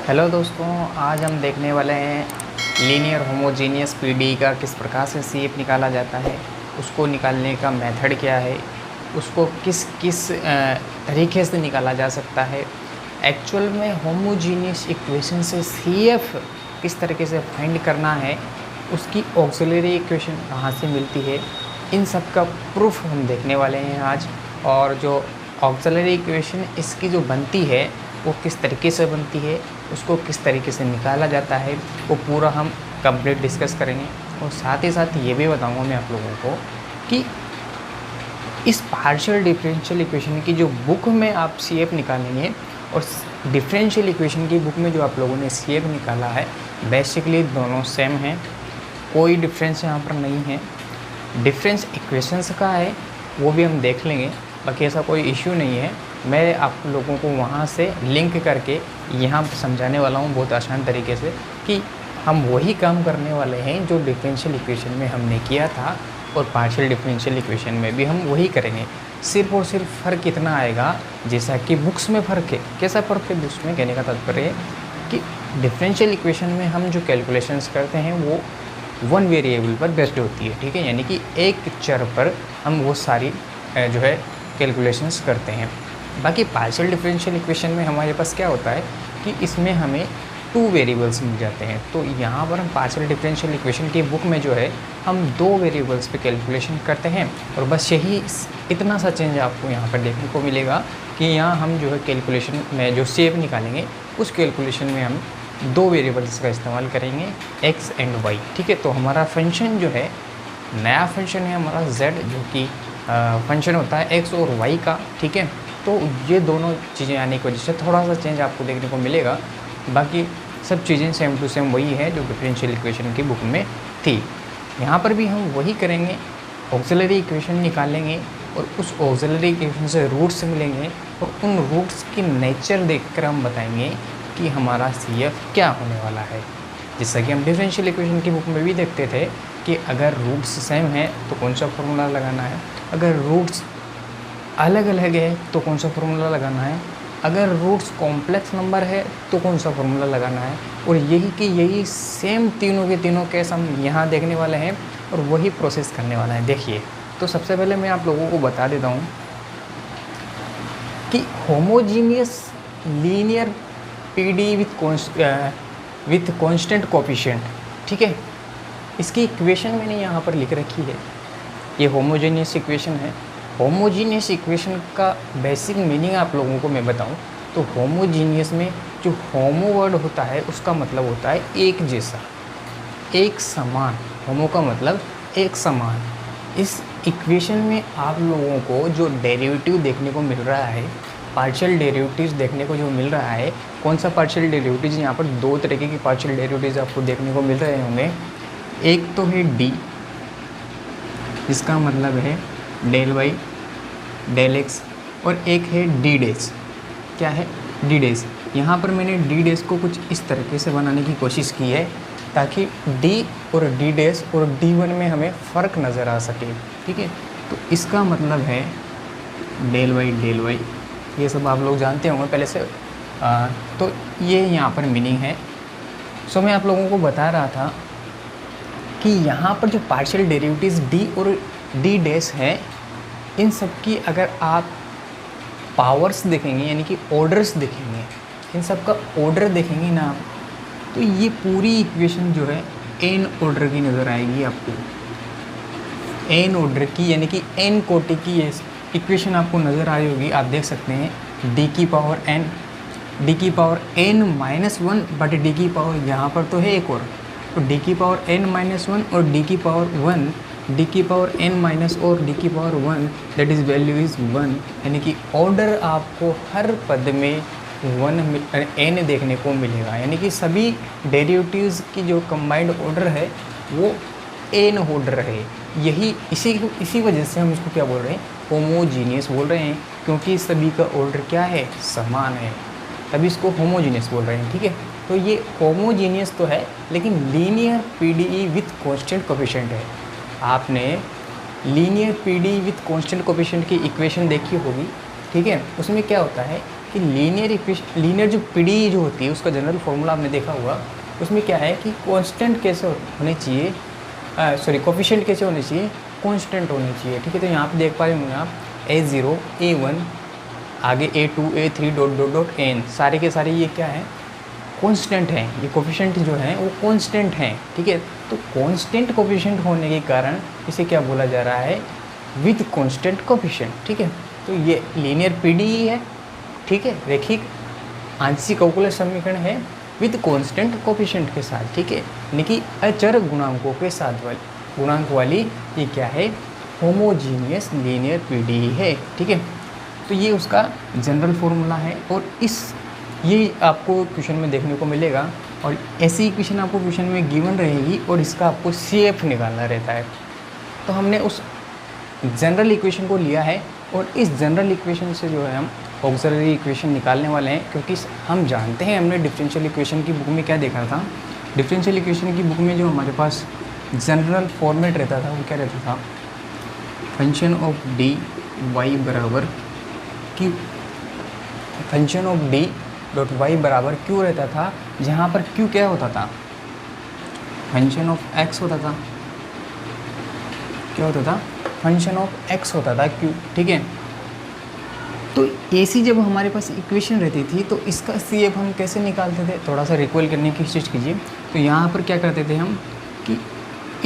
Hello दोस्तों, आज हम देखने वाले हैं लीनियर होमोजीनियस पीडी का किस प्रकार से सीएफ निकाला जाता है, उसको निकालने का मेथड क्या है, उसको किस किस तरीके से निकाला जा सकता है। एक्चुअल में होमोजीनियस इक्वेशन से सीएफ किस तरीके से फाइंड करना है, उसकी ऑक्सिलरी इक्वेशन कहाँ से मिलती है, इन सब का प्रूफ हम देखने वाले हैं आज। और जो ऑक्सिलरी इक्वेशन इसकी जो बनती है वो किस तरीके से बनती है, उसको किस तरीके से निकाला जाता है, वो पूरा हम कंप्लीट डिस्कस करेंगे। और साथ ही साथ ये भी बताऊंगा मैं आप लोगों को कि इस पार्शियल डिफरेंशियल इक्वेशन की जो बुक में आप सीएफ निकालेंगे और डिफरेंशियल इक्वेशन की बुक में जो आप लोगों ने सीएफ निकाला है, बेसिकली दोनों सेम हैं, कोई डिफरेंस यहाँ पर नहीं है। डिफरेंस इक्वेशंस का है वो भी हम देख लेंगे, बाकी ऐसा कोई इश्यू नहीं है। मैं आप लोगों को वहाँ से लिंक करके यहाँ समझाने वाला हूँ बहुत आसान तरीके से कि हम वही काम करने वाले हैं जो डिफरेंशियल इक्वेशन में हमने किया था और पार्शियल डिफरेंशियल इक्वेशन में भी हम वही करेंगे। सिर्फ और सिर्फ फ़र्क इतना आएगा जैसा कि बुक्स में फ़र्क है। कैसा फ़र्क है बुक्स में, कहने का तात्पर्य है कि डिफरेंशियल इक्वेशन में हम जो कैलकुलेशंस करते हैं वो वन वेरिएबल पर बेस्ड होती है, ठीक है, यानी कि एक चर पर हम वो सारी जो है कैलकुलेशंस करते हैं। बाकी पार्शियल डिफरेंशियल इक्वेशन में हमारे पास क्या होता है कि इसमें हमें टू वेरिएबल्स मिल जाते हैं। तो यहाँ पर हम पार्शियल डिफरेंशियल इक्वेशन की बुक में जो है हम दो वेरिएबल्स पे कैलकुलेशन करते हैं और बस यही इतना सा चेंज आपको यहाँ पर देखने को मिलेगा कि यहाँ हम जो है कैलकुलेशन में जो सीएफ निकालेंगे उस कैलकुलेशन में हम दो वेरिएबल्स का इस्तेमाल करेंगे, एक्स एंड वाई, ठीक है। तो हमारा फंक्शन जो है नया फंक्शन है हमारा z, जो कि फंक्शन होता है एक्स और वाई का, ठीक है। तो ये दोनों चीज़ें आने की वजह से थोड़ा सा चेंज आपको देखने को मिलेगा, बाकी सब चीज़ें सेम टू सेम वही है जो डिफरेंशियल इक्वेशन की बुक में थी। यहाँ पर भी हम वही करेंगे, ऑक्सिलरी इक्वेशन निकालेंगे और उस ऑक्सिलरी इक्वेशन से रूट्स मिलेंगे और उन रूट्स की नेचर देखकर हम बताएंगे कि हमारा सीएफ क्या होने वाला है। जैसा कि हम डिफरेंशियल इक्वेशन की बुक में भी देखते थे कि अगर रूट्स सेम है तो कौन सा फॉर्मूला लगाना है, अगर रूट्स अलग अलग है तो कौन सा फॉर्मूला लगाना है, अगर रूट्स कॉम्प्लेक्स नंबर है तो कौन सा फॉर्मूला लगाना है। और यही सेम तीनों के तीनों केस हम यहाँ देखने वाले हैं और वही प्रोसेस करने वाला है। देखिए, तो सबसे पहले मैं आप लोगों को बता देता हूँ कि homogeneous linear PD with constant coefficient, ठीक है, इसकी इक्वेशन मैंने यहाँ पर लिख रखी है। ये होमोजीनियस इक्वेशन है। होमोजीनियस इक्वेशन का बेसिक मीनिंग आप लोगों को मैं बताऊं तो होमोजीनियस में जो होमो वर्ड होता है उसका मतलब होता है एक जैसा, एक समान। होमो का मतलब एक समान। इस इक्वेशन में आप लोगों को जो डेरिवेटिव देखने को मिल रहा है, पार्शियल डेरिवेटिव्स देखने को जो मिल रहा है, कौन सा पार्शियल डेरिवेटिव्स, यहाँ पर दो तरीके की पार्शियल डेरिवेटिव्स आपको देखने को मिल रहे होंगे। एक तो है डी, जिसका मतलब है डेल वाई डेल एक्स, और एक है डी डेस। क्या है डी डेस? यहाँ पर मैंने डी डेस को कुछ इस तरीके से बनाने की कोशिश की है ताकि डी और डी डेस और डी वन में हमें फ़र्क नज़र आ सके, ठीक है। तो इसका मतलब है डेल वाई, ये सब आप लोग जानते होंगे पहले से। तो ये यहाँ पर मीनिंग है। सो मैं आप लोगों को बता रहा था कि यहाँ पर जो पार्शियल डेरिवेटिव्स डी और डी डेस हैं, इन सब की अगर आप पावर्स देखेंगे यानी कि ऑर्डर्स देखेंगे, इन सब का ऑर्डर देखेंगे ना आप, तो ये पूरी इक्वेशन जो है एन ऑर्डर की नज़र आएगी आपको। एन ऑर्डर की यानी कि एन कोटि की ये इक्वेशन आपको नज़र आ रही होगी। आप देख सकते हैं डी की power n minus one but D की पावर यहाँ पर तो है एक और, तो डी की पावर एन माइनस वन और डी की पावर वन, डी की पावर एन माइनस और डी की power one, that is value is one. यानी कि ऑर्डर आपको हर पद में वन एन देखने को मिलेगा, यानी कि सभी डेरिवेटिव्स की जो कंबाइंड ऑर्डर है वो एन ऑर्डर है। यही इसी वजह से हम इसको क्या बोल रहे हैं, होमोजीनियस बोल रहे हैं, क्योंकि सभी का ऑर्डर क्या है, समान है, तभी इसको होमोजीनियस बोल रहे हैं, ठीक है। तो ये होमोजीनियस तो है लेकिन linear PDE with constant coefficient है। आपने linear PD with constant coefficient की इक्वेशन देखी होगी, ठीक है। उसमें क्या होता है कि लीनियर जो पीडी जो होती है उसका जनरल फॉर्मूला आपने देखा होगा, उसमें क्या है कि कांस्टेंट कैसे होने चाहिए, कोफिशिएंट कैसे होने चाहिए, कांस्टेंट होने चाहिए। ठीक है, तो यहाँ पे देख पा रहे होंगे आप A0 A1 आगे A2 A3 dot dot dot n सारे के सारे ये क्या है, कांस्टेंट हैं। ये कोफिशिएंट जो हैं वो कांस्टेंट हैं। ठीक है, तो कांस्टेंट कोफिशिएंट होने के कारण इसे क्या बोला जा रहा है, विद कांस्टेंट कोफिशिएंट। ठीक है, तो ये लीनियर पीडी है। ठीक है, रैखिक आंशिक अवकल समीकरण है विद कांस्टेंट कोफिशिएंट के साथ। ठीक है, यानी कि अचर गुणांकों के साथ गुणांक वाली ये क्या है, होमोजीनियस लीनियर पीडी है। ठीक है, तो ये उसका जनरल फॉर्मूला है और ये आपको क्वेश्चन में देखने को मिलेगा और ऐसी इक्वेशन आपको क्वेश्चन में गिवन रहेगी और इसका आपको CF निकालना रहता है। तो हमने उस जनरल इक्वेशन को लिया है और इस जनरल इक्वेशन से जो है हम ऑक्सिलरी इक्वेशन निकालने वाले हैं, क्योंकि हम जानते हैं हमने डिफरेंशियल इक्वेशन की बुक में क्या देखा था। डिफरेंशियल इक्वेशन की बुक में जो हमारे पास जनरल फॉर्मेट रहता था वो क्या रहता था, फंक्शन ऑफ डी वाई बराबर Q, function of D dot y बराबर क्यू रहता था, जहाँ पर क्यू क्या होता था, फंक्शन ऑफ एक्स होता था। क्या होता था, फंक्शन ऑफ एक्स होता था क्यू। ठीक है, तो ऐसी जब हमारे पास इक्वेशन रहती थी तो इसका CF हम कैसे निकालते थे, थोड़ा सा रिकॉल करने की कोशिश कीजिए। तो यहाँ पर क्या करते थे हम कि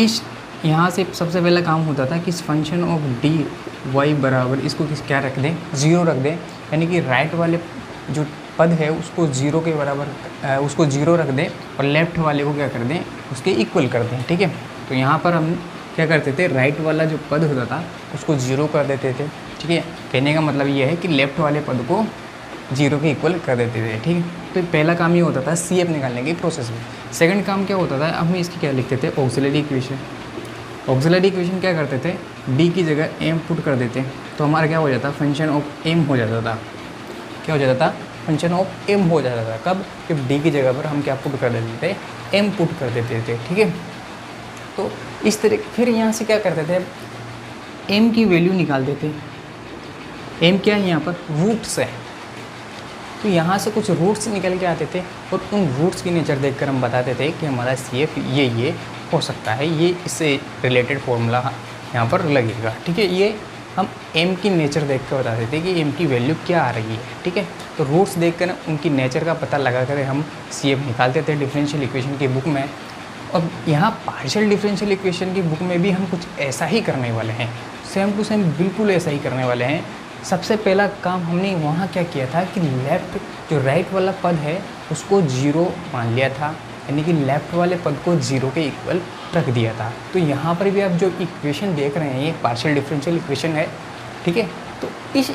इस यहाँ से सबसे पहला काम होता था कि इस फंक्शन ऑफ डी वाई बराबर इसको क्या रख दें, 0 रख दें, यानी कि राइट वाले जो पद है उसको 0 के बराबर उसको 0 रख दें और लेफ़्ट वाले को क्या कर दें, उसके इक्वल कर दें। ठीक है, तो यहाँ पर हम क्या करते थे, राइट वाला जो पद होता था उसको 0 कर देते थे। ठीक है, कहने का मतलब ये है कि लेफ़्ट वाले पद को 0 के इक्वल कर देते थे। ठीक है, तो पहला काम ये होता था CF निकालने के प्रोसेस में। सेकंड काम क्या होता था, अब हम इसकी क्या लिखते थे, ऑक्सिलरी इक्वेशन। ऑक्सिलरी इक्वेशन क्या करते थे, D की जगह M पुट कर देते, तो हमारा क्या हो जाता, फंक्शन ऑफ M हो जाता था। क्या हो जाता था, फंक्शन ऑफ M हो जाता था। कब, जब D की जगह पर हम क्या पुट कर देते थे, M पुट कर देते थे। ठीक है, तो इस तरह फिर यहाँ से क्या करते थे, M की वैल्यू निकालते थे। M क्या है यहाँ पर, रूट्स है, तो यहाँ से कुछ रूट्स निकल के आते थे और उन रूट्स की नेचर देखकर हम बताते थे कि हमारा CF ये हो सकता है, ये इससे रिलेटेड फॉर्मूला यहाँ पर लगेगा। ठीक है, ये हम M की नेचर देख कर बताते थे कि M की वैल्यू क्या आ रही है। ठीक है, तो रूट्स देखकर उनकी नेचर का पता लगा कर हम CF निकालते थे डिफरेंशियल इक्वेशन की बुक में। और यहाँ पार्शियल डिफरेंशियल इक्वेशन की बुक में भी हम कुछ ऐसा ही करने वाले हैं, सेम टू सेम बिल्कुल ऐसा ही करने वाले हैं। सबसे पहला काम हमने वहाँ क्या किया था कि लेफ़्ट जो राइट वाला पद है उसको 0 मान लिया था, यानी कि लेफ़्ट वाले पद को 0 के इक्वल रख दिया था। तो यहाँ पर भी आप जो इक्वेशन देख रहे हैं ये पार्शियल डिफरेंशियल इक्वेशन है। ठीक है, तो इस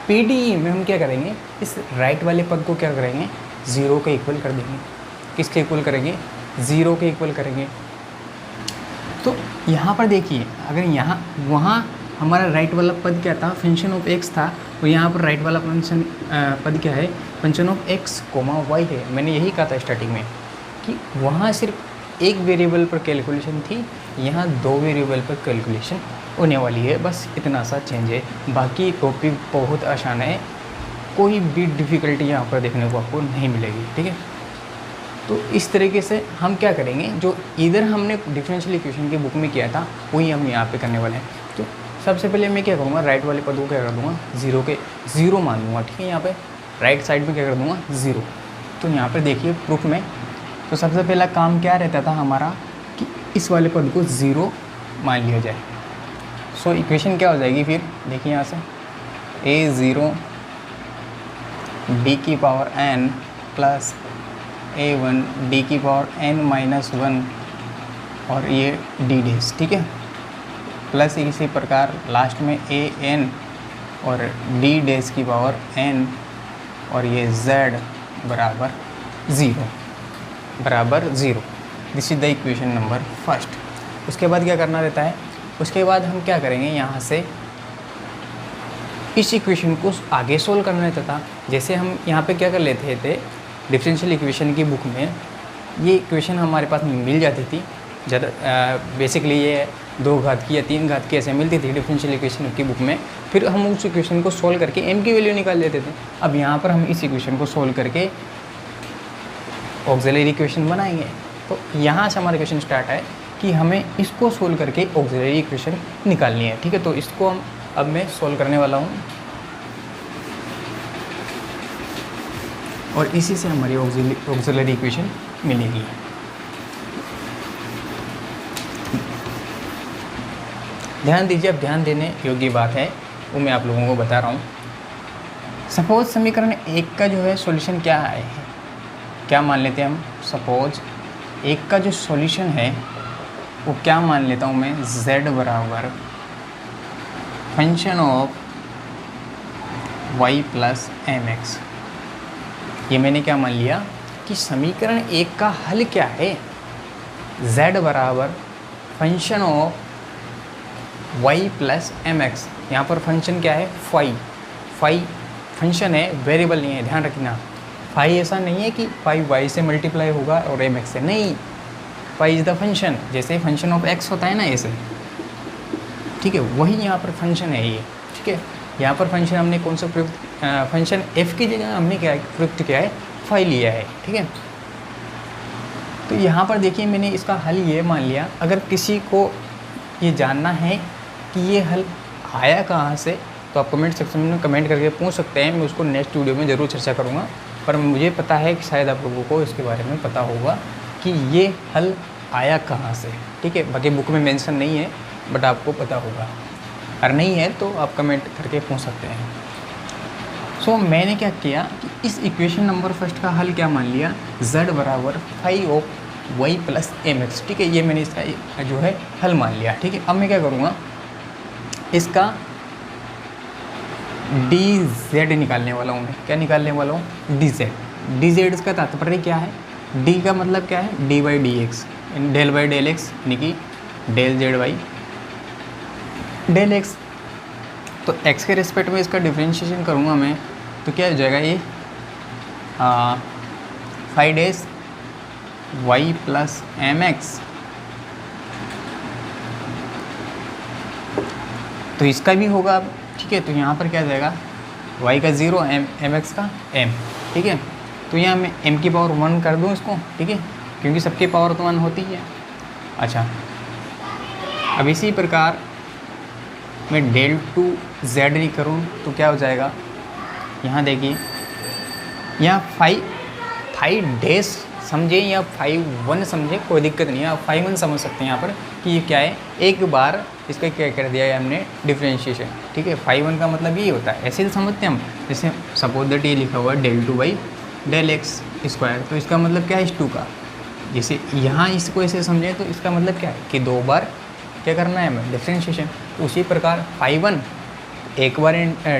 PDE में हम क्या करेंगे, इस राइट वाले पद को क्या करेंगे, 0 के इक्वल कर देंगे। किसके इक्वल करेंगे, 0 के इक्वल करेंगे। तो यहाँ पर देखिए, अगर यहाँ वहाँ हमारा राइट वाला पद क्या था, फंक्शन ऑफ x था, और यहाँ पर राइट वाला फंक्शन पद क्या है, फंक्शन ऑफ x, y है। मैंने यही कहा था स्टार्टिंग में कि वहाँ सिर्फ एक वेरिएबल पर कैलकुलेशन थी, यहाँ 2 वेरिएबल पर कैलकुलेशन होने वाली है, बस इतना सा चेंज है। बाकी टॉपिक बहुत आसान है, कोई भी डिफ़िकल्टी यहाँ पर देखने को आपको नहीं मिलेगी। ठीक है, तो इस तरीके से हम क्या करेंगे, जो इधर हमने डिफरेंशियल इक्वेशन की बुक में किया था वही हम यहाँ पे करने वाले हैं। तो सबसे पहले मैं क्या करूँगा, राइट वाले पद को क्या कर दूँगा, 0 मान लूँगा। ठीक है, यहाँ पे राइट साइड में क्या कर दूँगा, 0। तो यहाँ पे देखिए प्रूफ में, तो सबसे पहला काम क्या रहता था हमारा कि इस वाले पद को 0 मान लिया जाए। सो इक्वेशन क्या हो जाएगी फिर, देखिए यहाँ से A0 D की power n plus A1 D की पावर n-1 और ये D डैश। ठीक है, प्लस इसी प्रकार लास्ट में AN और D डैश की पावर n और ये Z बराबर 0। This is the equation number first. उसके बाद क्या करना रहता है, उसके बाद हम क्या करेंगे, यहाँ से इस इक्वेशन को आगे सोल्व करना रहता था। जैसे हम यहाँ पे क्या कर लेते थे, डिफरेंशियल इक्वेशन की बुक में ये इक्वेशन हमारे पास मिल जाती थी ज़्यादा। बेसिकली ये 2 घात की या 3 घात की ऐसे मिलती थी डिफरेंशियल इक्वेशन की बुक में, फिर हम उस इक्वेशन को सोल्व करके m की वैल्यू निकाल लेते थे। अब यहाँ पर हम इस इक्वेशन को सोल्व करके ऑक्सिलरी इक्वेशन बनाएंगे। तो यहाँ से हमारा क्वेश्चन स्टार्ट है कि हमें इसको सोल्व करके ऑक्सिलरी इक्वेशन निकालनी है। ठीक है, तो इसको हम अब मैं सोल्व करने वाला हूँ और इसी से हमारी ऑक्सिलरी इक्वेशन मिलेगी। ध्यान दीजिए, अब ध्यान देने योग्य बात है वो मैं आप लोगों को बता रहा हूँ। सपोज समीकरण 1 का जो है सॉल्यूशन क्या है, क्या मान लेते हैं हम। सपोज 1 का जो सॉल्यूशन है वो क्या मान लेता हूँ मैं, z बराबर function of y plus mx। ये मैंने क्या मान लिया कि समीकरण 1 का हल क्या है, z बराबर function of y plus mx। यहाँ पर फंक्शन क्या है, फाई फंक्शन है, वेरिएबल नहीं है, ध्यान रखना। फाई ऐसा नहीं है कि फाई y से मल्टीप्लाई होगा और mx से, नहीं, फाई इज़ द फंक्शन, जैसे फंक्शन ऑफ x होता है ना ऐसे। ठीक है, वही यहाँ पर फंक्शन है ये। ठीक है, यहाँ पर फंक्शन हमने कौन सा प्रयुक्त, फंक्शन f की जगह हमने क्या प्रयुक्त किया है, फाई लिया है। ठीक है, तो यहाँ पर देखिए मैंने इसका हल ये मान लिया। अगर किसी को ये जानना है कि ये हल आया कहाँ से, तो आप कमेंट सेक्शन में कमेंट करके पूछ सकते हैं, मैं उसको नेक्स्ट वीडियो में ज़रूर चर्चा करूँगा। पर मुझे पता है कि शायद आप लोगों को इसके बारे में पता होगा कि ये हल आया कहाँ से। ठीक है, बाकी बुक में मेंशन नहीं है बट आपको पता होगा, अगर नहीं है तो आप कमेंट करके पूछ सकते हैं। सो मैंने क्या किया कि इस इक्वेशन नंबर फर्स्ट का हल क्या मान लिया, z बराबर phi of y plus mx। ठीक है, ये मैंने इसका जो है हल मान लिया। ठीक है, अब मैं क्या करूँगा, इसका dz निकालने वाला हूँ मैं। क्या निकालने वाला हूँ, dz इसका तात्पर्य क्या है, d का मतलब क्या है, d by d x, del by del x, यानी कि del z by del x. तो x के रिस्पेक्ट में इसका डिफ्रेंशिएशन करूँगा मैं, तो क्या हो जाएगा ये 5 डेज y प्लस mx। तो इसका भी होगा अब। ठीक है, तो यहाँ पर क्या आ जाएगा, y का 0, mx का m। ठीक है, तो यहाँ मैं m की पावर 1 कर दूँ इसको। ठीक है, क्योंकि सबकी पावर तो 1 होती है। अच्छा, अब इसी प्रकार मैं डेल टू z नहीं करूँ तो क्या हो जाएगा, यहाँ देखिए, यहाँ 5 डेज समझे या 5 समझे, कोई दिक्कत नहीं है, आप 5 समझ सकते हैं यहाँ पर कि ये क्या है, एक बार इसका क्या कर दिया है हमने, डिफ्रेंशिएशन। ठीक है, 5 का मतलब ये होता है, ऐसे ही समझते हैं हम। जैसे सपोज दैट ये लिखा हुआ है del two by del x square, तो इसका मतलब क्या है, इस 2 का। जैसे यहाँ इसको ऐसे समझें तो इसका मतलब क्या है कि 2 बार क्या करना है हमें, डिफ्रेंशिएशन। तो उसी प्रकार 5 एक बार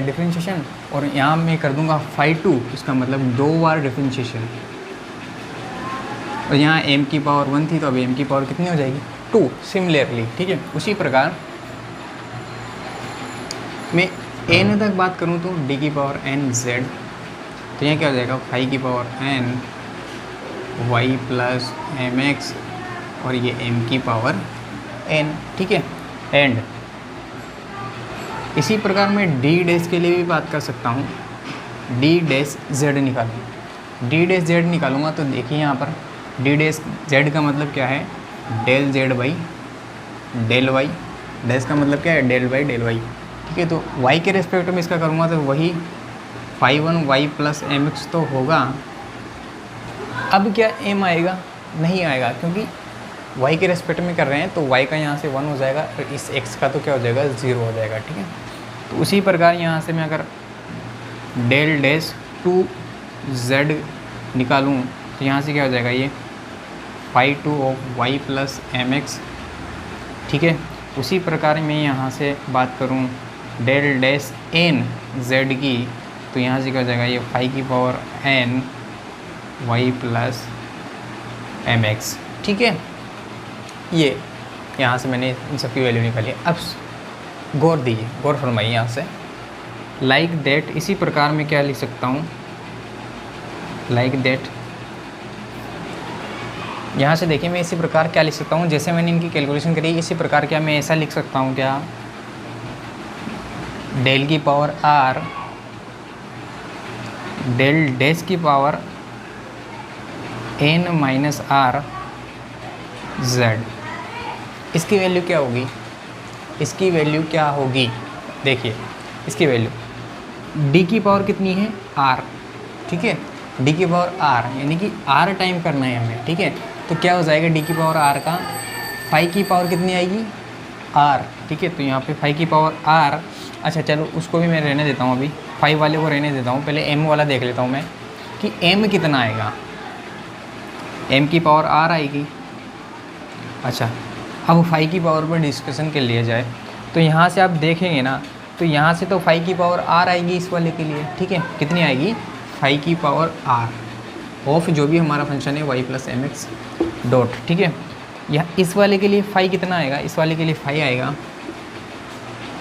डिफ्रेंशिएशन, और यहाँ मैं कर दूँगा 5 इसका मतलब 2 बार डिफ्रेंशिएशन। और यहाँ m की पावर 1 थी तो अब m की पावर कितनी हो जाएगी, 2 सिमिलरली। ठीक है, उसी प्रकार मैं n तक बात करूँ तो d की पावर n z, तो यहाँ क्या हो जाएगा 5 की power n y plus mx, और ये m की पावर n। ठीक है, एंड इसी प्रकार मैं d डैश के लिए भी बात कर सकता हूँ, d डैश z निकालूँ। d डैश z निकालूंगा तो देखिए यहाँ पर d डैश z का मतलब क्या है, del z by del y, dash का मतलब क्या है, डेल बाई डेल y। ठीक है, तो y के रेस्पेक्ट में इसका करूँगा तो वही 5 y प्लस mx तो होगा। अब क्या m आएगा, नहीं आएगा, क्योंकि y के रेस्पेक्ट में कर रहे हैं तो y का यहाँ से 1 हो जाएगा और इस x का तो क्या हो जाएगा, 0 हो जाएगा। ठीक है, तो उसी प्रकार यहाँ से मैं अगर डेल डैश 2z निकालूँ तो यहाँ से क्या हो जाएगा, ये 5 ऑफ y प्लस mx। ठीक है, उसी प्रकार मैं यहाँ से बात करूँ डेल डैश n z की, तो यहाँ से क्या हो जाएगा, ये 5 की power n y plus mx। ठीक है, ये यहाँ से मैंने इन सब की वैल्यू निकाली। अब गौर दीजिए, गौर फरमाइए यहाँ से, लाइक दैट। इसी प्रकार मैं क्या लिख सकता हूँ, लाइक दैट यहाँ से देखिए मैं इसी प्रकार क्या लिख सकता हूँ, जैसे मैंने इनकी कैलकुलेशन करी इसी प्रकार क्या मैं ऐसा लिख सकता हूँ क्या, डेल की पावर आर डेल डैश की power n minus are Z. इसकी वैल्यू क्या होगी, इसकी वैल्यू क्या होगी, देखिए इसकी वैल्यू d की पावर कितनी है r, ठीक है, d की पावर r यानी कि r टाइम करना है हमें, ठीक है। तो क्या हो जाएगा d की पावर r का 5 की पावर कितनी आएगी r, ठीक है। तो यहाँ पे 5 की पावर r, अच्छा चलो उसको भी मैं रहने देता हूँ, अभी 5 वाले को रहने देता हूँ, पहले m वाला देख लेता हूँ मैं कि m कितना आएगा, m की पावर r आएगी। अच्छा अब 5 की पावर पर डिस्कशन कर लिया जाए, तो यहाँ से आप देखेंगे ना, तो यहाँ से तो 5 की पावर r आएगी इस वाले के लिए, ठीक है, कितनी आएगी 5 की पावर r ऑफ जो भी हमारा फंक्शन है y plus m x dot, ठीक है। यह इस वाले के लिए 5 कितना आएगा, इस वाले के लिए 5 आएगा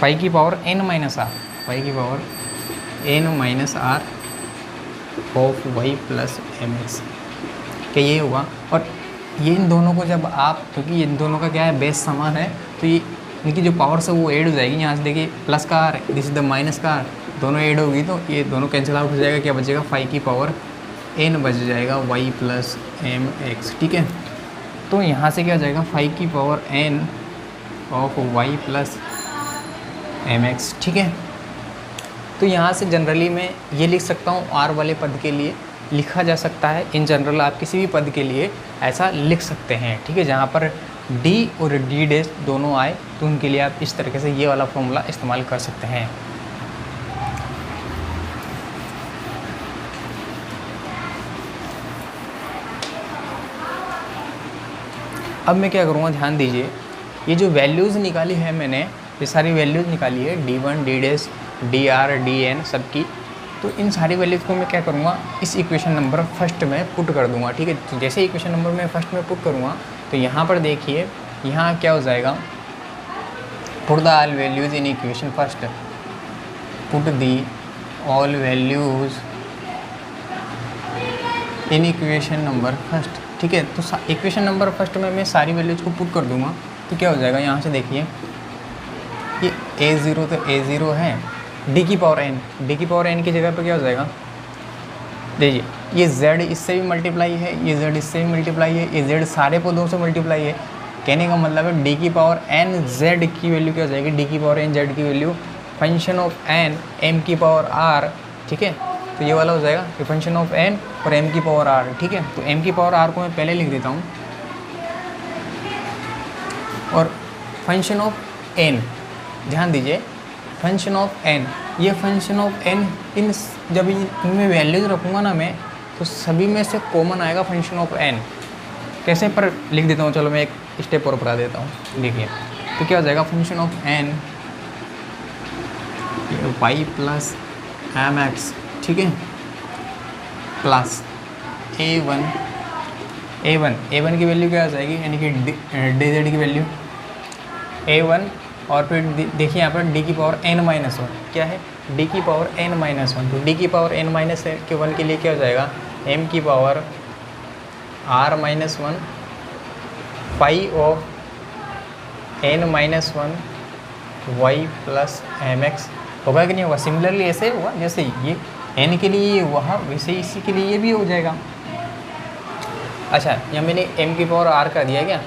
5 की पावर n माइनस आर, 5 की power n minus r of y plus m x, क्या ये हुआ। और ये इन दोनों को जब आप, क्योंकि इन दोनों का क्या है बेस समान है, तो ये इनकी जो पावर से वो ऐड हो जाएगी। यहाँ से देखिए प्लस का r, this is the minus का आर, दोनों ऐड होगी तो ये दोनों कैंसिल आउट हो जाएगा, क्या बचेगा 5 की पावर n बच जाएगा y प्लस एम एक्स, ठीक है। तो यहाँ से क्या हो जाएगा 5 की power n of y plus m x, ठीक है। तो यहाँ से जनरली मैं ये लिख सकता हूँ, r वाले पद के लिए लिखा जा सकता है, इन जनरल आप किसी भी पद के लिए ऐसा लिख सकते हैं, ठीक है। जहाँ पर d और d डैश दोनों आए तो उनके लिए आप इस तरीके से ये वाला फॉर्मूला इस्तेमाल कर सकते हैं। अब मैं क्या करूँगा, ध्यान दीजिए, ये जो वैल्यूज़ निकाली है मैंने, ये सारी वैल्यूज़ निकाली है d1 d dash dr dn सबकी, तो इन सारी वैल्यूज़ को मैं क्या करूँगा, इस इक्वेशन नंबर फर्स्ट में पुट कर दूँगा, ठीक है। तो जैसे इक्वेशन नंबर मैं फर्स्ट में पुट करूँगा तो यहाँ पर देखिए यहाँ क्या हो जाएगा, put the all values in equation first, put the all values in equation number first, ठीक है। तो इक्वेशन नंबर फर्स्ट में मैं सारी वैल्यूज़ को पुट कर दूँगा, तो क्या हो जाएगा, यहाँ से देखिए ये a0 तो a0 है, d की पावर n की जगह पर क्या हो जाएगा, देखिए ये z इससे भी मल्टीप्लाई है, ये z इससे भी मल्टीप्लाई है, ये z सारे पदों से मल्टीप्लाई है। कहने का मतलब है d की पावर n z की वैल्यू क्या हो जाएगी, d की पावर n z की value function of n m की पावर r, ठीक है। तो ये वाला हो जाएगा कि फंक्शन ऑफ n और m की पावर r, ठीक है। तो m की पावर r को मैं पहले लिख देता हूँ, और फंक्शन ऑफ n, ध्यान दीजिए फंक्शन ऑफ n, ये फंक्शन ऑफ n इन जब इनमें वैल्यूज रखूँगा ना मैं, तो सभी में से कॉमन आएगा फंक्शन ऑफ n। कैसे पर लिख देता हूँ, चलो मैं एक स्टेप और बता देता हूँ, देखिए तो क्या हो जाएगा function of n y plus m x, ठीक है, प्लस a1 की वैल्यू क्या हो जाएगी, यानी कि dz की वैल्यू a1, और फिर देखिए यहाँ पर d की पावर n माइनस 1 क्या है, d की पावर n माइनस 1, तो d की पावर n माइनस 1 के लिए क्या हो जाएगा m की power r minus 1 five of n minus 1 y plus m x, होगा कि नहीं होगा। सिमिलरली ऐसे हुआ जैसे ये n के लिए ये हुआ, वैसे इसी के लिए ये भी हो जाएगा। अच्छा यहाँ मैंने m की पावर r कर दिया क्या,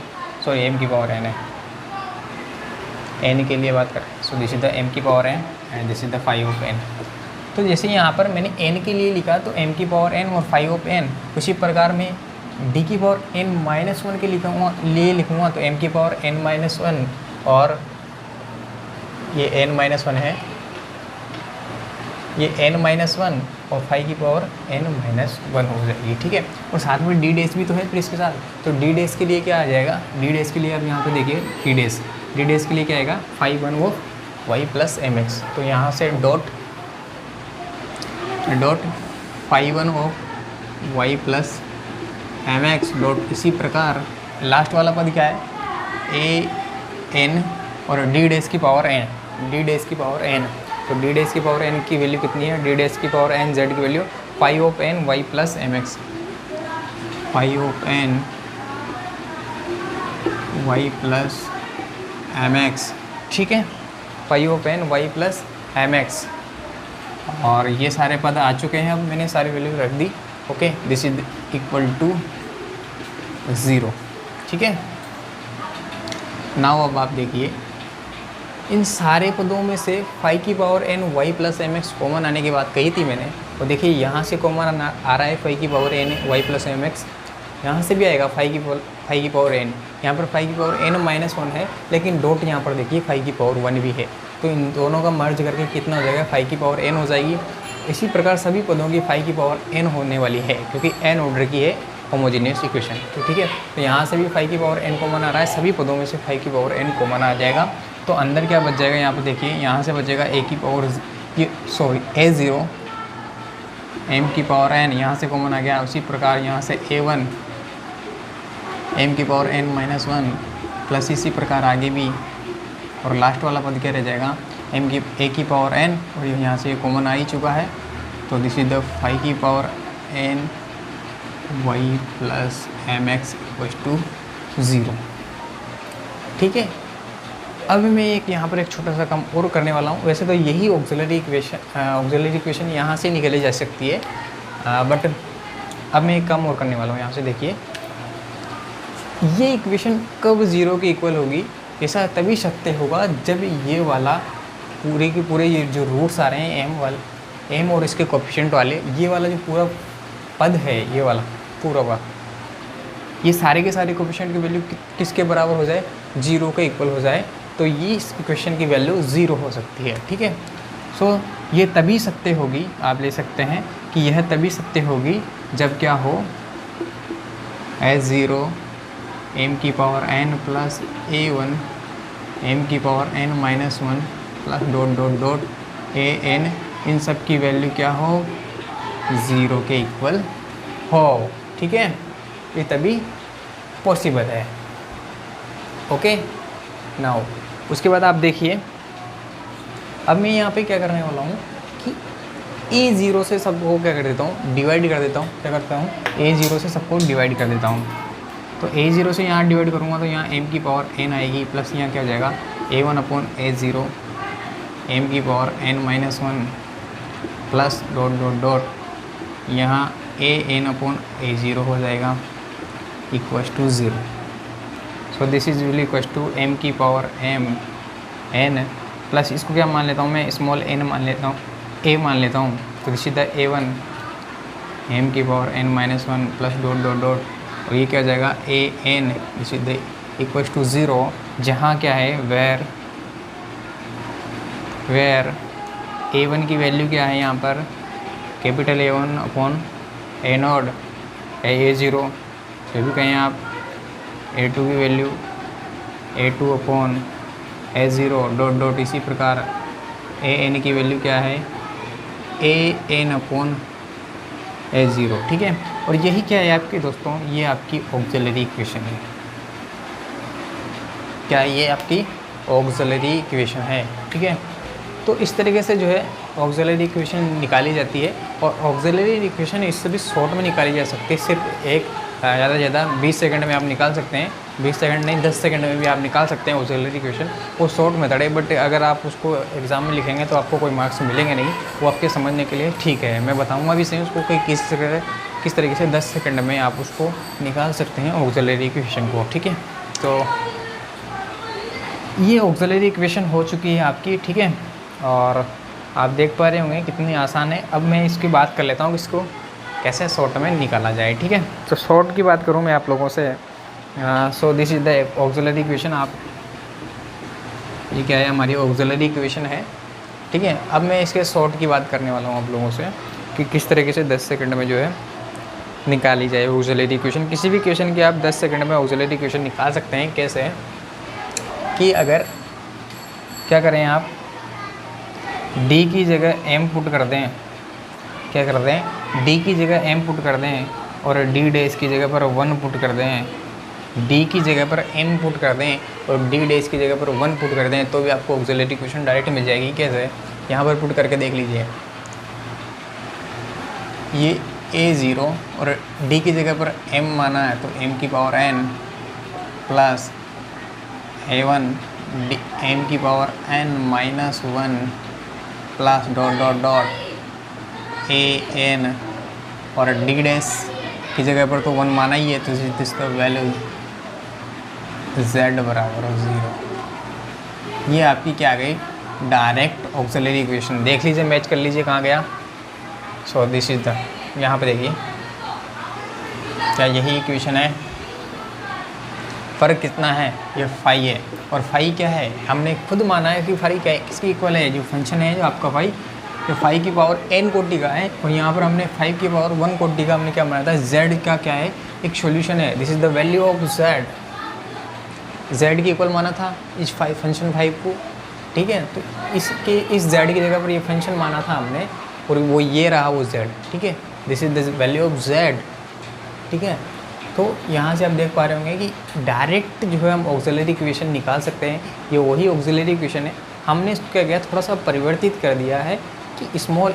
सॉरी m की पावर n है, n के लिए बात करें, सो दिस इज द m की power n and this is the 5 of n। तो जैसे यहाँ पर मैंने n के लिए लिखा तो m की पावर n और 5 ऑफ n, उसी प्रकार में d की पावर n माइनस 1 के लिखूँगा तो m की पावर n माइनस 1, और ये n माइनस 1 है, ये n माइनस 1 और 5 की पावर n माइनस 1 हो जाएगी, ठीक है। और साथ में d डैश भी तो है फिर इसके साथ, तो d डैश के लिए क्या आ जाएगा, d डैश के लिए आप यहाँ पे देखिए d डैश के लिए क्या आएगा 5 of y plus m x, तो यहाँ से dot 5 of y plus m x dot, इसी प्रकार लास्ट वाला पद क्या है a n और d डैश की पावर n, तो d डैश की पावर n की वैल्यू कितनी है, d डैश की पावर n z की value 5 of n y plus m x, 5 of n y plus m x, ठीक है, phi of n y plus m x. और ये सारे पद आ चुके हैं, अब मैंने सारी वैल्यू रख दी। Okay, this is equal to 0, ठीक है। नाउ अब आप देखिए, इन सारे पदों में से फाई की power n y plus m x common आने की बात कही थी मैंने, और देखिए यहाँ से कॉमन आ रहा है फाई की power n y plus m x, यहाँ से भी आएगा फाई की पावर एन। यहाँ पर फाई की पावर एन माइनस 1 है, लेकिन डॉट यहाँ पर देखिए फाई की पावर 1 भी है, तो इन दोनों का मर्ज करके कितना हो जाएगा, फाई की पावर एन हो जाएगी। इसी प्रकार सभी पदों की फाई की पावर एन होने वाली है, क्योंकि एन ऑर्डर की है होमोजीनियस इक्वेशन, तो ठीक है। तो यहाँ से भी फाई की पावर एन कॉमन आ रहा है, सभी पदों में से फाई की पावर एन कॉमन आ जाएगा। तो अंदर क्या बच जाएगा, यहाँ पर देखिए, यहाँ से बचेगा ए की पावर A0 एम की पावर एन, यहाँ से कॉमन आ गया। उसी प्रकार यहाँ से A1 एम की पावर एन माइनस 1 प्लस इसी प्रकार आगे भी, और लास्ट वाला पद क्या रह जाएगा, ए की पावर एन, और यहाँ से कॉमन आ ही चुका है। तो दिस इज द फाई की power n y plus m x equals to 0, ठीक है। अब मैं एक यहाँ पर एक छोटा सा काम और करने वाला हूँ। वैसे तो यही ऑक्सिलरी इक्वेशन यहाँ से निकाली जा सकती है, बट अब मैं एक काम और करने वाला हूँ। यहाँ से देखिए, ये इक्वेशन कब 0 के इक्वल होगी, ऐसा तभी सत्य होगा जब ये वाला पूरे के पूरे ये जो रूट्स आ रहे हैं एम और इसके कोफिशिएंट वाले, ये वाला जो पूरा पद है, ये वाला पूरा का, ये सारे के सारे कोफिशिएंट की वैल्यू किसके बराबर हो जाए, 0 के इक्वल हो जाए, तो ये इस इक्वेशन की वैल्यू 0 हो सकती है, ठीक है। सो ये तभी सत्य होगी, आप ले सकते हैं कि यह तभी सत्य होगी जब क्या हो, A0 एम की power n plus A1 M की power n minus 1 plus dot dot dot an, इन सब की वैल्यू क्या हो, 0 के इक्वल हो, ठीक है। ये तभी पॉसिबल है। ओके, नाउ उसके बाद आप देखिए, अब मैं यहाँ पे क्या करने वाला हूँ कि A0 से सबको क्या कर देता हूँ, डिवाइड कर देता हूँ। क्या करता हूँ, A0 से सबको डिवाइड कर देता हूँ। तो A0 से यहाँ डिवाइड करूँगा तो यहाँ m की पावर n आएगी, प्लस यहाँ क्या हो जाएगा, A1 अपॉन A0 m की power n minus 1 plus dot dot dot यहाँ an अपॉन A0 हो जाएगा equals to 0। So this is will equals to m की पावर m n प्लस इसको क्या मान लेता हूँ मैं, स्मॉल n मान लेता हूँ, a मान लेता हूँ। तो this is the A1 m की power n minus 1 plus dot dot dot, और ये क्या हो जाएगा, an this is the equals to 0, जहाँ क्या है, वेयर A1 की वैल्यू क्या है यहाँ पर, capital A1 upon A not A0, जो भी कहें आप, A2 की value A2 upon A0 dot dot, इसी प्रकार an की वैल्यू क्या है, an अपॉन A0, ठीक है। और यही क्या है आपके दोस्तों, ये आपकी ऑक्सिलरी इक्वेशन है। क्या ये आपकी ऑक्सिलरी इक्वेशन है, ठीक है। तो इस तरीके से जो है ऑक्सिलरी इक्वेशन निकाली जाती है, और ऑक्सिलरी इक्वेशन इससे भी शॉर्ट में निकाली जा सकती है। सिर्फ एक ज़्यादा से ज़्यादा 20 सेकंड में आप निकाल सकते हैं, 20 सेकंड नहीं 10 सेकंड में भी आप निकाल सकते हैं ऑक्सिलरी इक्वेशन। वो शॉर्ट मेथड है, बट अगर आप उसको एग्ज़ाम में लिखेंगे तो आपको कोई मार्क्स मिलेंगे नहीं। वो आपके समझने के लिए ठीक है, मैं बताऊँगा भी सही उसको किस तरीके से 10 सेकंड में आप उसको निकाल सकते हैं ऑक्सिलरी इक्वेशन को, ठीक है। तो ये ऑक्सिलरी इक्वेशन हो चुकी है आपकी, ठीक है। और आप देख पा रहे होंगे कितनी आसान है। अब मैं इसकी बात कर लेता हूँ कि इसको कैसे शॉर्ट में निकाला जाए, ठीक है। तो शॉर्ट की बात करूँ मैं आप लोगों से, so this is the auxiliary equation. आप ये क्या है, हमारी ऑक्सिलरी इक्वेशन है, ठीक है। अब मैं इसके शॉर्ट की बात करने वाला हूँ आप लोगों से कि किस तरीके से 10 सेकंड में जो है निकाली जाए ऑक्सिलरी इक्वेशन। किसी भी इक्वेशन की आप 10 सेकंड में ऑक्सिलरी इक्वेशन निकाल सकते हैं। कैसे कि अगर क्या करें, आप d की जगह m पुट कर दें, क्या कर दें, d की जगह m पुट कर दें, और d डैश की जगह पर 1 पुट कर दें, d की जगह पर m पुट कर दें और d डैश की जगह पर 1 पुट कर दें, तो भी आपको ऑक्सिलरी इक्वेशन डायरेक्ट मिल जाएगी। कैसे, यहाँ पर पुट करके देख लीजिए, ये A0 और d की जगह पर m माना है तो m की power n plus a1 m की power n minus 1 plus dot dot dot a n और d डैश की जगह पर तो 1 माना ही है, तो दिस द वैल्यू z बराबर 0। ये आपकी क्या आ गई, डायरेक्ट ऑक्सिलरी इक्वेशन। देख लीजिए, मैच कर लीजिए कहाँ गया। सो दिस इज द, यहाँ पे देखिए क्या यही इक्वेशन है। फ़र्क कितना है, ये फाई है और फाई क्या है, हमने खुद माना है कि फाई क्या है, किसकी इक्वल है, जो फंक्शन है जो आपका फाई, जो फाइव की पावर n कोटि का है, और यहाँ पर हमने 5 की पावर 1 कोटि का हमने क्या माना था, z का क्या है, एक सॉल्यूशन है। This is the value of z की इक्वल माना था इस फंक्शन 5 को, ठीक है। तो इसके इस z की जगह पर ये फंक्शन माना था हमने, और वो ये रहा वो z, ठीक है। This is the value of z, ठीक है। तो यहाँ से आप देख पा रहे होंगे कि डायरेक्ट जो है हम ऑक्सिलरी इक्वेशन निकाल सकते हैं। ये वही ऑक्सिलरी इक्वेशन है, हमने इसको क्या किया, थोड़ा सा परिवर्तित कर दिया है कि स्मॉल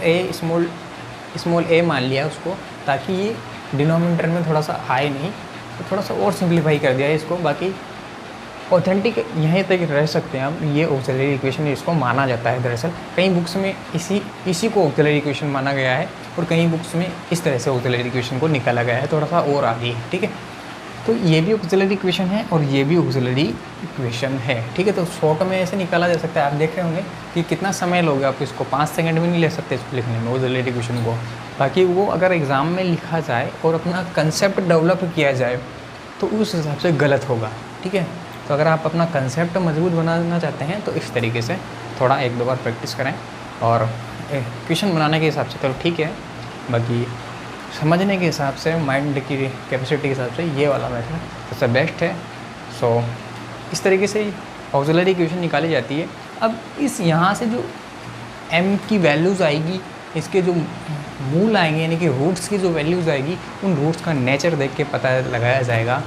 a मान लिया उसको, ताकि ये डिनोमिनेटर में थोड़ा सा आए नहीं, तो थोड़ा सा और सिंप्लीफाई कर दिया है इसको। बाकी ऑथेंटिक यहीं तक रह सकते हैं हम, ये ऑक्सिलरी इक्वेशन इसको माना जाता है। दरअसल कई बुक्स में इसी को ऑक्सिलरी इक्वेशन माना गया है, और कई बुक्स में इस तरह से ऑक्सिलरी इक्वेशन को निकाला गया है, थोड़ा सा और आगे, ठीक है। तो ये भी ऑक्सिलरी इक्वेशन है और ये भी ऑक्सिलरी इक्वेशन है, ठीक है। तो शॉर्ट में ऐसे निकाला जा सकता है। आप देख रहे होंगे कि कितना समय लोगे आप इसको, 5 सेकंड में नहीं ले सकते इसको लिखने में, ऑक्सिलरी इक्वेशन को। बाकी वो अगर एग्ज़ाम में लिखा जाए और अपना कंसेप्ट डेवलप किया जाए तो उस हिसाब से गलत होगा, ठीक है। तो अगर आप अपना कंसेप्ट मजबूत बनाना चाहते हैं तो इस तरीके से थोड़ा 1-2 बार प्रैक्टिस करें, और क्वेश्चन बनाने के हिसाब से चलो ठीक है, बाकी समझने के हिसाब से, माइंड की कैपेसिटी के हिसाब से ये वाला मेथड सबसे बेस्ट है। सो इस तरीके से ऑक्सिलरी इक्वेशन निकाली जाती है। अब इस यहाँ से जो m की वैल्यूज़ आएगी, इसके जो मूल आएंगे यानी कि रूट्स की जो वैल्यूज़ आएगी, उन रूट्स का नेचर देख के पता लगाया जाएगा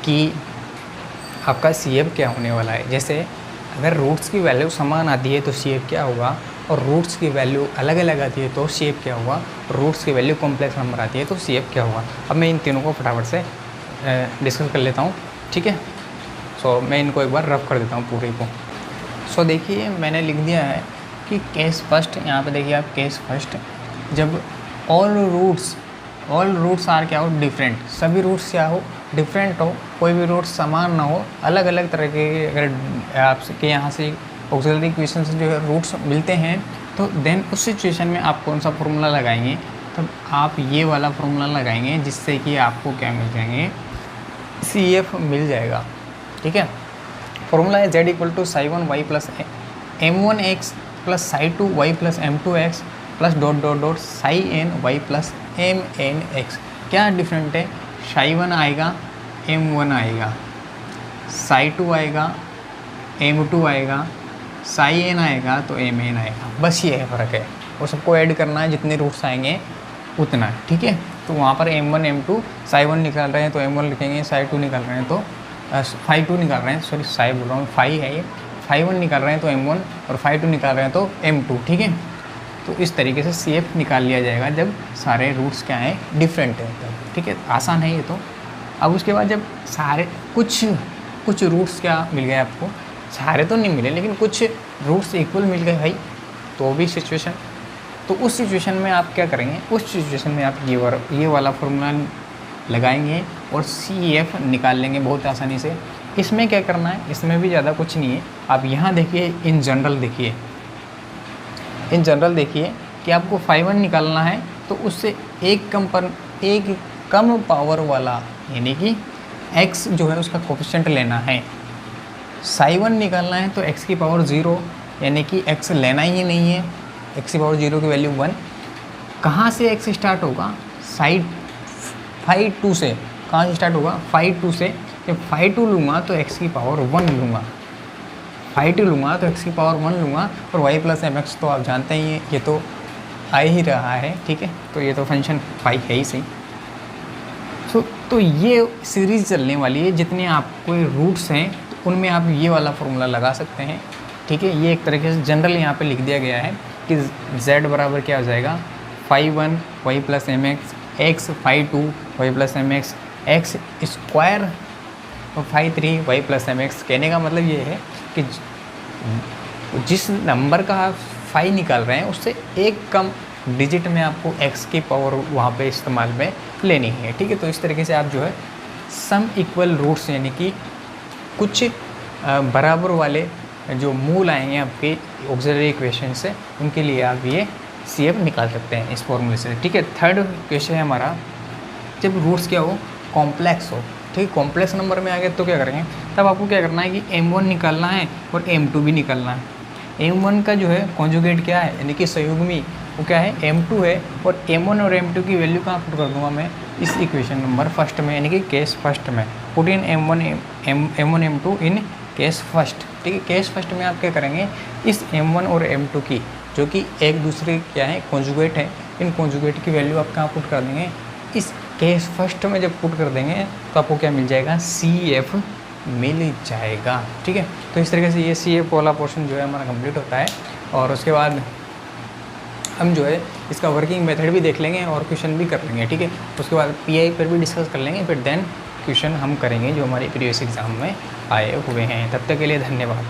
कि आपका CF क्या होने वाला है। जैसे अगर रूट्स की वैल्यू समान आती है तो CF क्या होगा, और रूट्स की वैल्यू अलग अलग आती है तो CF क्या होगा, रूट्स की वैल्यू कॉम्प्लेक्स नंबर आती है तो CF क्या होगा। अब मैं इन तीनों को फटाफट से डिस्कस कर लेता हूँ, ठीक है। सो मैं इनको एक बार रफ कर देता हूँ पूरे को। सो देखिए मैंने लिख दिया है कि केस फर्स्ट, यहाँ पे देखिए आप, केस फर्स्ट जब ऑल रूट्स आर क्या हो, डिफरेंट, सभी रूट्स क्या हो, डिफरेंट हो, कोई भी रूट्स समान ना हो, अलग अलग तरह के अगर आपके यहाँ से ऑक्सिलरी इक्वेशन से जो है रूट्स मिलते हैं, तो देन उस सिचुएशन में आप कौन सा फॉर्मूला लगाएंगे, तब आप ये वाला फॉर्मूला लगाएंगे, जिससे कि आपको क्या मिल जाएंगे, CF मिल जाएगा, ठीक है। फॉर्मूला है z = ψ1y + m1x + ψ2y + m2x + dot dot dot ψny + mnx। क्या डिफरेंट है, ψ1 आएगा, m1 आएगा, ψ2 आएगा, m2 आएगा, ψn आएगा तो mn आएगा, बस ये है फ़र्क है। वो सबको ऐड करना है, जितने रूट्स आएंगे उतना, ठीक है। तो वहाँ पर m1 m2 ψ1 निकाल रहे हैं तो m1 लिखेंगे, ψ2 निकाल रहे हैं तो φ2 निकाल रहे हैं, सॉरी साई बोल रहा हूँ, फाई है ये, φ1 निकाल रहे हैं तो m1 और φ2 निकाल रहे हैं तो m2, ठीक है। तो इस तरीके से CF निकाल लिया जाएगा जब सारे रूट्स क्या हैं, डिफरेंट है तब, ठीक है। आसान है ये तो। अब उसके बाद जब सारे कुछ रूट्स क्या मिल गए आपको, सारे तो नहीं मिले लेकिन कुछ रूट्स इक्वल मिल गए भाई, तो भी सिचुएशन, तो उस सिचुएशन में आप क्या करेंगे, उस सिचुएशन में आप ये वाला फॉर्मूला लगाएंगे और CF निकाल लेंगे बहुत आसानी से। इसमें क्या करना है, इसमें भी ज़्यादा कुछ नहीं है। आप यहाँ देखिए, इन जनरल देखिए कि आपको φ1 निकालना है, तो उससे एक कम पावर वाला यानी कि x जो है उसका कोफिशिएंट लेना है। ψ1 निकालना है तो x की पावर 0 यानी कि x लेना ही नहीं है, x की पावर 0 की वैल्यू 1। कहाँ से x स्टार्ट होगा, साइड φ2 से। कहाँ से स्टार्ट होगा, φ2 से। जब φ2 लूँगा तो x की पावर 1 लूँगा, φ2 लूँगा तो x की पावर 1 लूँगा, और y + mx तो आप जानते ही हैं, ये तो आ ही रहा है, ठीक है। तो ये तो फंक्शन फाई है ही सही। तो ये सीरीज़ चलने वाली है, जितने आपको रूट्स हैं तो उनमें आप ये वाला फॉर्मूला लगा सकते हैं, ठीक है। ये एक तरीके से जनरल यहाँ पे लिख दिया गया है कि z बराबर क्या हो जाएगा, φ1 y + mx, x φ2 y + mx, x² five three y plus m x. कहने का मतलब ये है कि जिस नंबर का आप फाइव निकाल रहे हैं उससे एक कम डिजिट में आपको x की पावर वहाँ पे इस्तेमाल में लेनी है, ठीक है। तो इस तरीके से आप जो है सम इक्वल रूट्स यानी कि कुछ बराबर वाले जो मूल आएंगे आपके ऑक्सिलरी इक्वेशन से, उनके लिए आप ये CF निकाल सकते हैं इस फॉर्मूले से, ठीक है। थर्ड क्वेश्चन है हमारा, जब रूट्स क्या हो, कॉम्प्लेक्स हो, ठीक है। कॉम्प्लेक्स नंबर में आ गए तो क्या करेंगे, तब आपको क्या करना है कि M1 निकालना है और M2 भी निकालना है। M1 का जो है कॉन्जुगेट क्या है, यानी कि संयुग्मी, वो क्या है, M2 है। और M1 और M2 की वैल्यू कहाँ पुट कर दूंगा मैं, इस इक्वेशन नंबर फर्स्ट में, यानी कि केस फर्स्ट में। Put in M1 M2 in case first, ठीक है। केस फर्स्ट में आप क्या करेंगे, इस M1 और M2 की, जो कि एक दूसरे क्या है, कॉन्जुगेट है, इन कॉन्जुगेट की वैल्यू आप कहाँ पुट कर देंगे, इस केस फर्स्ट में जब पुट कर देंगे तो आपको क्या मिल जाएगा, CF मिल जाएगा, ठीक है। तो इस तरीके से ये CF वाला पोर्शन जो है हमारा कंप्लीट होता है। और उसके बाद हम जो है इसका वर्किंग मेथड भी देख लेंगे और क्वेश्चन भी कर लेंगे, ठीक है। उसके बाद PI पर भी डिस्कस कर लेंगे, फिर देन क्वेश्चन हम करेंगे जो हमारे प्रीवियस एग्ज़ाम में आए हुए हैं। तब तक के लिए धन्यवाद।